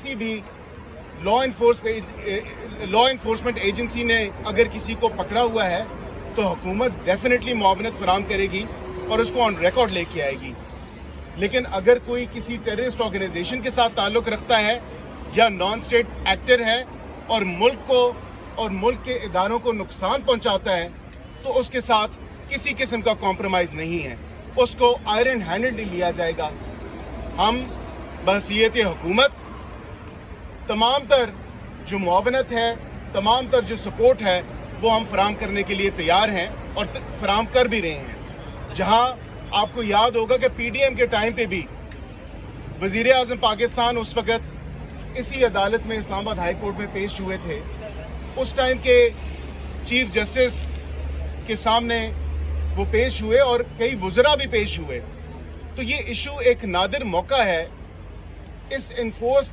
किसी भी law enforcement agency ने अगर किसी को पकड़ा हुआ है तो हुकूमत डेफिनेटली मुआवनत फराम करेगी और उसको ऑन रिकॉर्ड लेके आएगी। लेकिन अगर कोई किसी टेररिस्ट ऑर्गेनाइजेशन के साथ ताल्लुक रखता है या नॉन स्टेट एक्टर है और मुल्क के इदारों को नुकसान पहुंचाता है तो उसके साथ किसी किस्म का कॉम्प्रोमाइज नहीं है, उसको आयरन हैंडेडली लिया जाएगा। हम बहसीयत हुकूमत तमाम तर जो मुआवनत है, तमाम तर जो सपोर्ट है वो हम फराम करने के लिए तैयार हैं और फराम कर भी रहे हैं। जहां आपको याद होगा कि पीडीएम के टाइम पे भी वजीर आजम पाकिस्तान उस वक्त इसी अदालत में इस्लामाबाद हाई कोर्ट में पेश हुए थे। उस टाइम के चीफ जस्टिस के सामने वो पेश हुए और कई वुज़रा भी पेश हुए। तो ये इशू एक नादिर मौका है इस इन्फोर्स